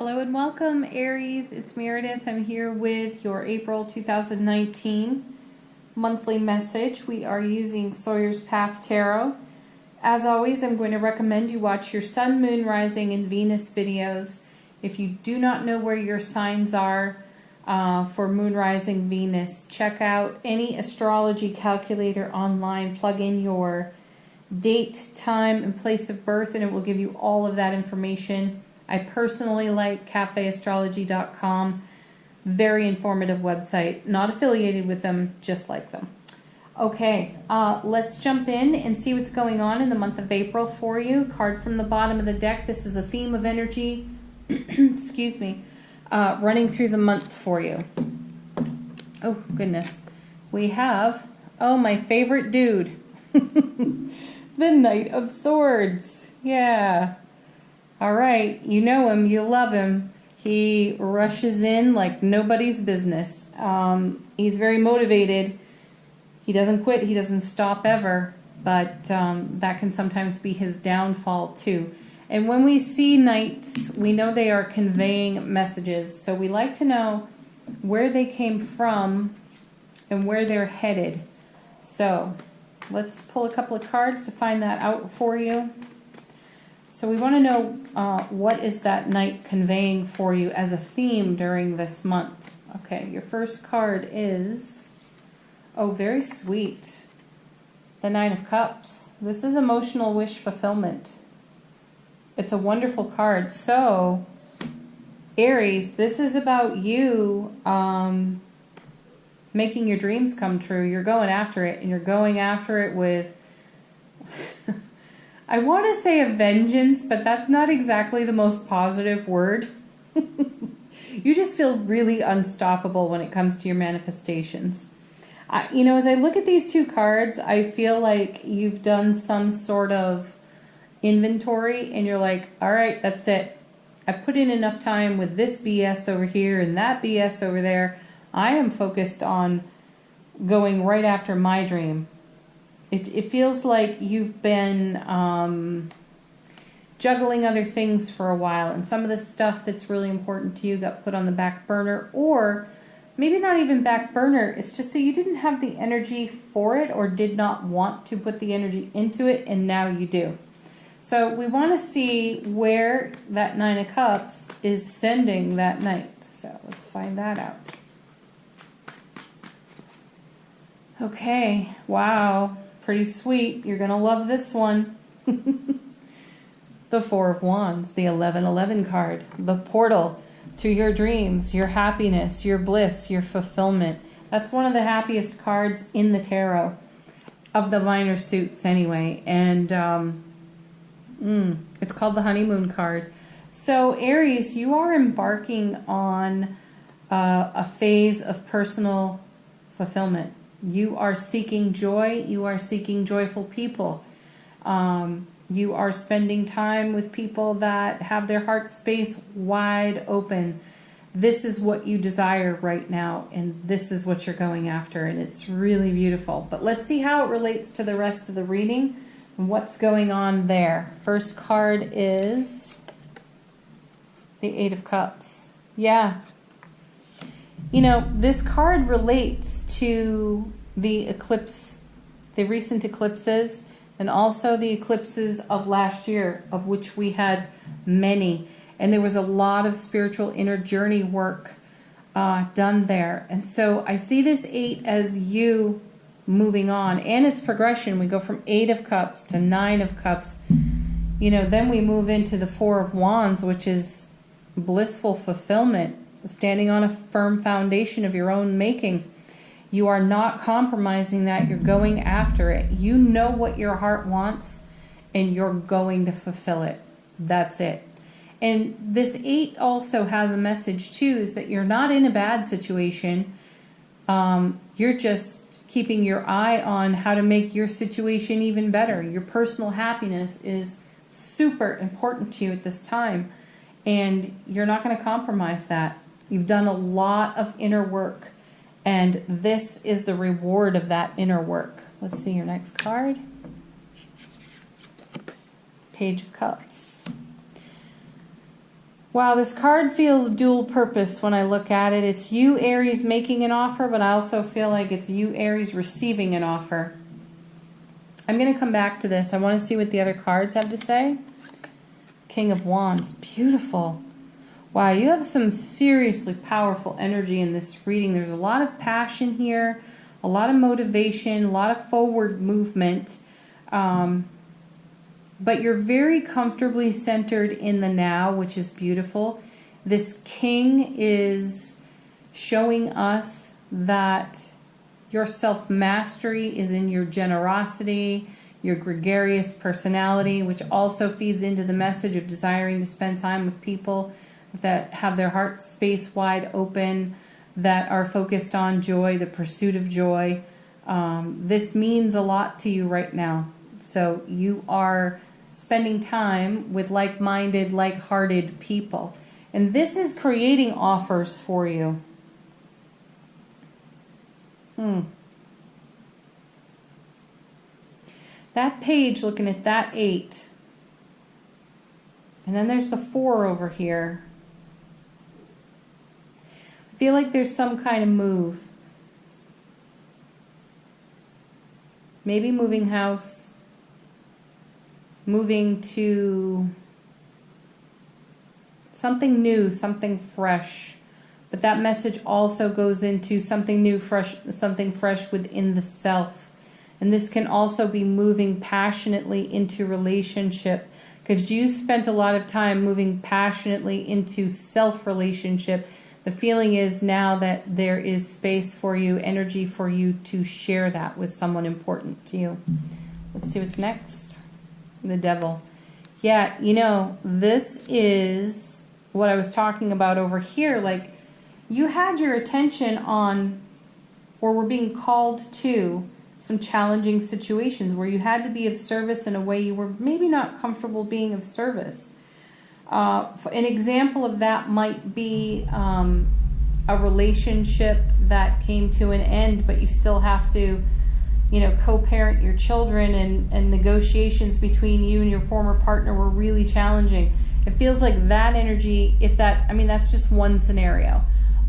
Hello and welcome, Aries. It's Meredith. I'm here with your April 2019 monthly message. We are using Sawyer's Path Tarot. As always, I'm going to recommend you watch your Sun, Moon, Rising, and Venus videos. If you do not know where your signs are for Moon, Rising, Venus, check out any astrology calculator online. Plug in your date, time, and place of birth, and it will give you all of that information. I personally like cafeastrology.com. Very informative website. Not affiliated with them, just like them. Okay, let's jump in and see what's going on in the month of April for you. Card from the bottom of the deck. This is a theme of energy, excuse me, running through the month for you. Oh, goodness. We have, my favorite dude. The Knight of Swords. Yeah. All right, you know him, you love him. He rushes in like nobody's business. He's very motivated. He doesn't quit, he doesn't stop ever, but that can sometimes be his downfall too. And when we see knights, we know they are conveying messages. So we like to know where they came from and where they're headed. So let's pull a couple of cards to find that out for you. So we want to know what is that knight conveying for you as a theme during this month. Okay, your first card is, very sweet, the Nine of Cups. This is emotional wish fulfillment. It's a wonderful card. So, Aries, this is about you making your dreams come true. You're going after it, and you're going after it with... I want to say a vengeance, but that's not exactly the most positive word. You just feel really unstoppable when it comes to your manifestations. As I look at these two cards, I feel like you've done some sort of inventory and you're like, all right, that's it. I put in enough time with this BS over here and that BS over there. I am focused on going right after my dream. It feels like you've been juggling other things for a while, and some of the stuff that's really important to you got put on the back burner, or maybe not even back burner. It's just that you didn't have the energy for it or did not want to put the energy into it, and now you do. So we want to see where that Nine of Cups is sending that knight. So let's find that out. Okay, wow. Pretty sweet. You're going to love this one. The Four of Wands, the 1111 card, the portal to your dreams, your happiness, your bliss, your fulfillment. That's one of the happiest cards in the tarot, of the minor suits anyway. And it's called the honeymoon card. So Aries, you are embarking on a phase of personal fulfillment. You are seeking joy. You are seeking joyful people. You are spending time with people that have their heart space wide open. This is what you desire right now, and this is what you're going after, and it's really beautiful. But let's see how it relates to the rest of the reading and what's going on there. First card is the Eight of Cups. Yeah. This card relates to the eclipse, the recent eclipses, and also the eclipses of last year, of which we had many. And there was a lot of spiritual inner journey work done there. And so I see this 8 as you moving on, and its progression. We go from 8 of Cups to 9 of Cups. Then we move into the Four of Wands, which is blissful fulfillment, standing on a firm foundation of your own making. You are not compromising that. You're going after it. You know what your heart wants, and you're going to fulfill it. That's it. And this 8 also has a message, too, is that you're not in a bad situation. You're just keeping your eye on how to make your situation even better. Your personal happiness is super important to you at this time, and you're not going to compromise that. You've done a lot of inner work, and this is the reward of that inner work. Let's see your next card. Page of Cups. Wow, this card feels dual purpose when I look at it. It's you, Aries, making an offer, but I also feel like it's you, Aries, receiving an offer. I'm going to come back to this. I want to see what the other cards have to say. King of Wands. Beautiful. Wow, you have some seriously powerful energy in this reading. There's a lot of passion here, a lot of motivation, a lot of forward movement. But you're very comfortably centered in the now, which is beautiful. This king is showing us that your self-mastery is in your generosity, your gregarious personality, which also feeds into the message of desiring to spend time with people that have their heart space wide open, that are focused on joy, the pursuit of joy. This means a lot to you right now. So you are spending time with like-minded, like-hearted people. And this is creating offers for you. That page, looking at that 8. And then there's the 4 over here. I feel like there's some kind of move. Maybe moving house. Moving to something new, something fresh. But that message also goes into something new, fresh, something fresh within the self. And this can also be moving passionately into relationship, because you spent a lot of time moving passionately into self-relationship. The feeling is now that there is space for you, energy for you to share that with someone important to you. Let's see what's next. The Devil. Yeah, you know, this is what I was talking about over here. Like, you had your attention on, or were being called to, some challenging situations where you had to be of service in a way you were maybe not comfortable being of service. An example of that might be a relationship that came to an end, but you still have to, you know, co-parent your children, and negotiations between you and your former partner were really challenging. It feels like that energy, I mean, that's just one scenario.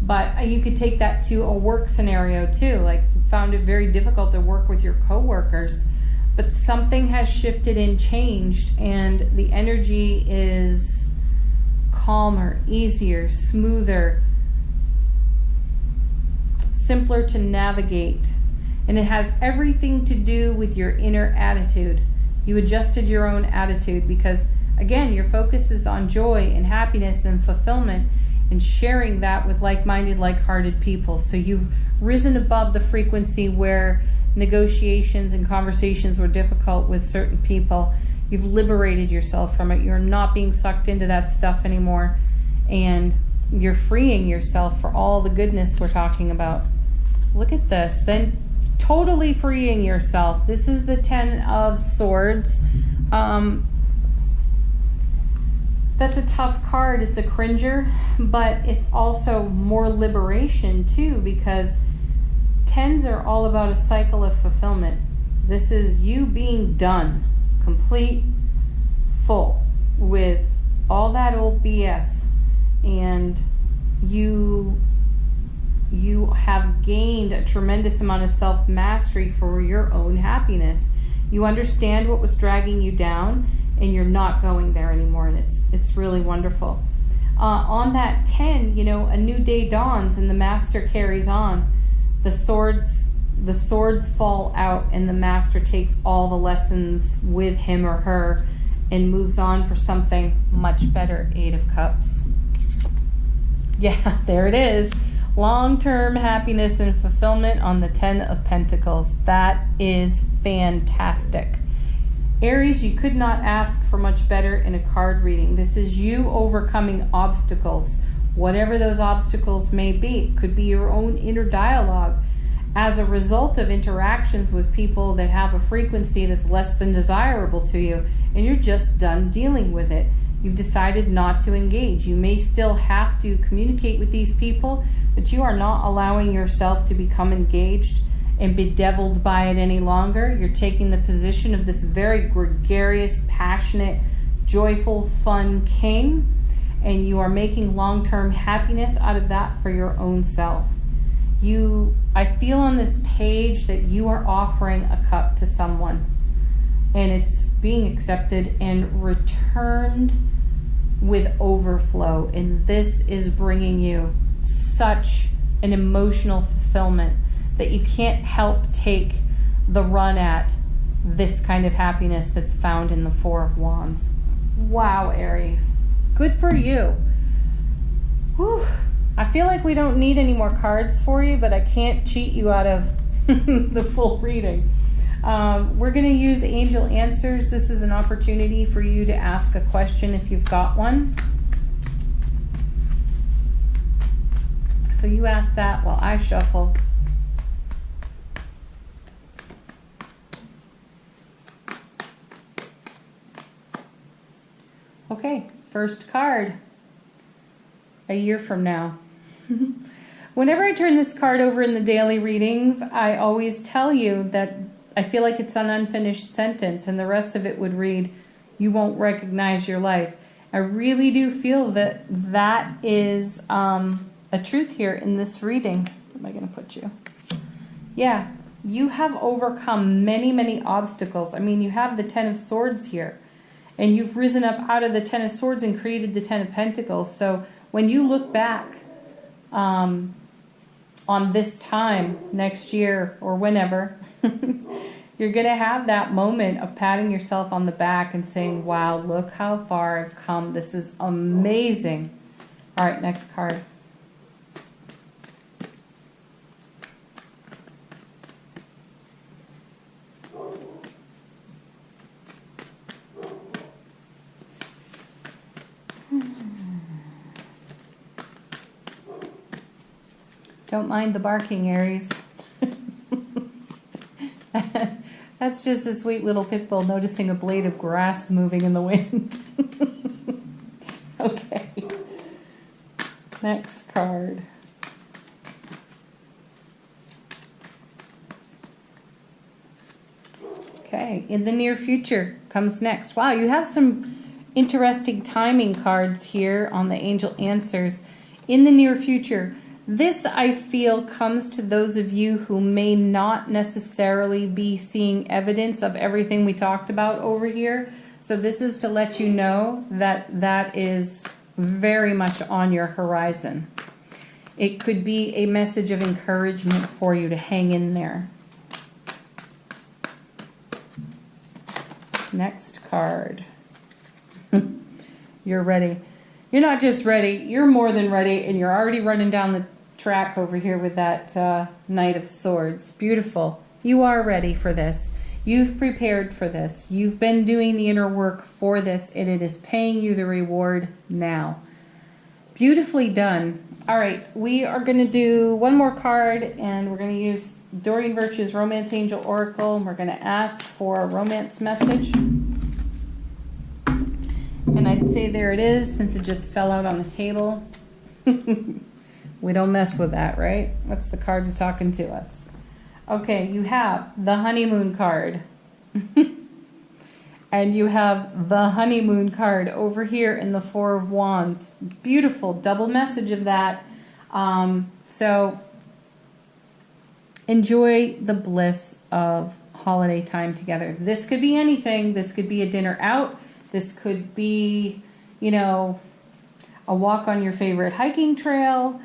But you could take that to a work scenario too. Like, you found it very difficult to work with your coworkers, but something has shifted and changed, and the energy is calmer, easier, smoother, simpler to navigate. And it has everything to do with your inner attitude. You adjusted your own attitude because, again, your focus is on joy and happiness and fulfillment, and sharing that with like-minded, like-hearted people. So you've risen above the frequency where negotiations and conversations were difficult with certain people. You've liberated yourself from it. You're not being sucked into that stuff anymore. And you're freeing yourself for all the goodness we're talking about. Look at this. Then totally freeing yourself. This is the 10 of Swords. That's a tough card. It's a cringer, but it's also more liberation too, because 10s are all about a cycle of fulfillment. This is you being done, complete, full, with all that old BS, and you have gained a tremendous amount of self-mastery for your own happiness. You understand what was dragging you down, and you're not going there anymore, and it's really wonderful. On that 10, you know, a new day dawns and the master carries on. The swords fall out, and the master takes all the lessons with him or her and moves on for something much better. 8 of Cups. Yeah, there it is. Long-term happiness and fulfillment on the 10 of Pentacles. That is fantastic. Aries, you could not ask for much better in a card reading. This is you overcoming obstacles, whatever those obstacles may be. It could be your own inner dialogue as a result of interactions with people that have a frequency that's less than desirable to you, and you're just done dealing with it. You've decided not to engage. You may still have to communicate with these people, but you are not allowing yourself to become engaged and bedeviled by it any longer. You're taking the position of this very gregarious, passionate, joyful, fun king, and you are making long-term happiness out of that for your own self. I feel on this page that you are offering a cup to someone, and it's being accepted and returned with overflow, and this is bringing you such an emotional fulfillment that you can't help take the run at this kind of happiness that's found in the Four of Wands. Wow, Aries. Good for you. Whew. I feel like we don't need any more cards for you, but I can't cheat you out of the full reading. We're going to use Angel Answers. This is an opportunity for you to ask a question if you've got one. So you ask that while I shuffle. Okay, first card. A year from now. Whenever I turn this card over in the daily readings, I always tell you that I feel like it's an unfinished sentence, and the rest of it would read, "You won't recognize your life." I really do feel that that is a truth here in this reading. Where am I going to put you? Yeah, you have overcome many, many obstacles. I mean, you have the Ten of Swords here, and you've risen up out of the Ten of Swords and created the Ten of Pentacles. So when you look back on this time next year or whenever, you're going to have that moment of patting yourself on the back and saying, wow, look how far I've come. This is amazing. All right, next card. Don't mind the barking, Aries. That's just a sweet little pit bull noticing a blade of grass moving in the wind. Okay. Next card. Okay, in the near future comes next. Wow, you have some interesting timing cards here on the Angel Answers. In the near future. This, I feel, comes to those of you who may not necessarily be seeing evidence of everything we talked about over here. So this is to let you know that that is very much on your horizon. It could be a message of encouragement for you to hang in there. Next card. You're ready. You're not just ready, you're more than ready, and you're already running down the track over here with that Knight of Swords. Beautiful. You are ready for this. You've prepared for this. You've been doing the inner work for this, and it is paying you the reward now. Beautifully done. All right, we are going to do one more card, and we're going to use Doreen Virtue's Romance Angel Oracle, and we're going to ask for a romance message. And I'd say there it is, since it just fell out on the table. We don't mess with that, right? That's the cards talking to us. Okay, you have the honeymoon card. And you have the honeymoon card over here in the Four of Wands. Beautiful, double message of that. So enjoy the bliss of holiday time together. This could be anything. This could be a dinner out. This could be, you know, a walk on your favorite hiking trail.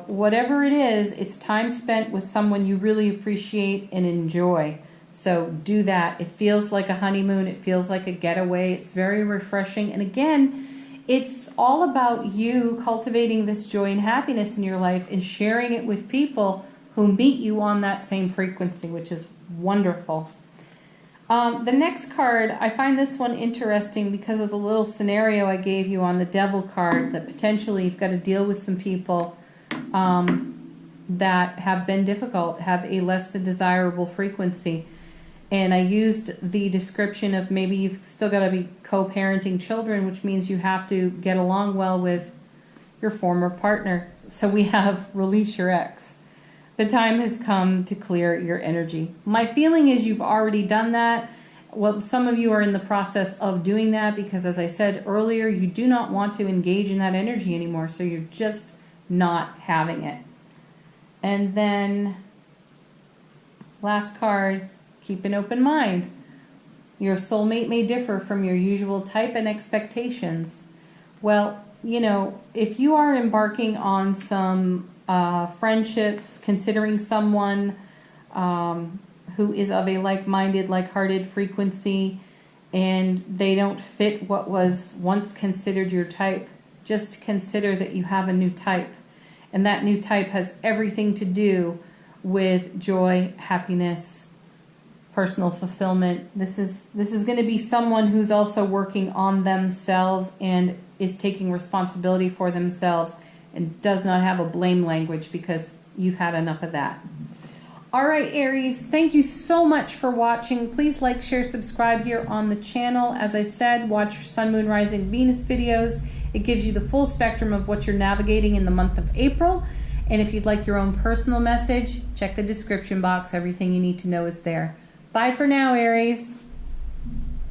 Whatever it is, it's time spent with someone you really appreciate and enjoy. So do that. It feels like a honeymoon. It feels like a getaway. It's very refreshing. And again, it's all about you cultivating this joy and happiness in your life and sharing it with people who meet you on that same frequency, which is wonderful. The next card, I find this one interesting because of the little scenario I gave you on the Devil card, that potentially you've got to deal with some people that have been difficult, have a less than desirable frequency. And I used the description of maybe you've still got to be co-parenting children, which means you have to get along well with your former partner. So we have release your ex. The time has come to clear your energy. My feeling is you've already done that. Well, some of you are in the process of doing that because, as I said earlier, you do not want to engage in that energy anymore. So you're just not having it. And then last card, keep an open mind. Your soulmate may differ from your usual type and expectations. Well, you know, if you are embarking on some friendships, considering someone who is of a like-minded, like-hearted frequency, and they don't fit what was once considered your type, just consider that you have a new type. And that new type has everything to do with joy, happiness, personal fulfillment. This is going to be someone who's also working on themselves and is taking responsibility for themselves and does not have a blame language, because you've had enough of that. All right, Aries, thank you so much for watching. Please like, share, subscribe here on the channel. As I said, watch your Sun, Moon, Rising, Venus videos. It gives you the full spectrum of what you're navigating in the month of April. And if you'd like your own personal message, check the description box. Everything you need to know is there. Bye for now, Aries.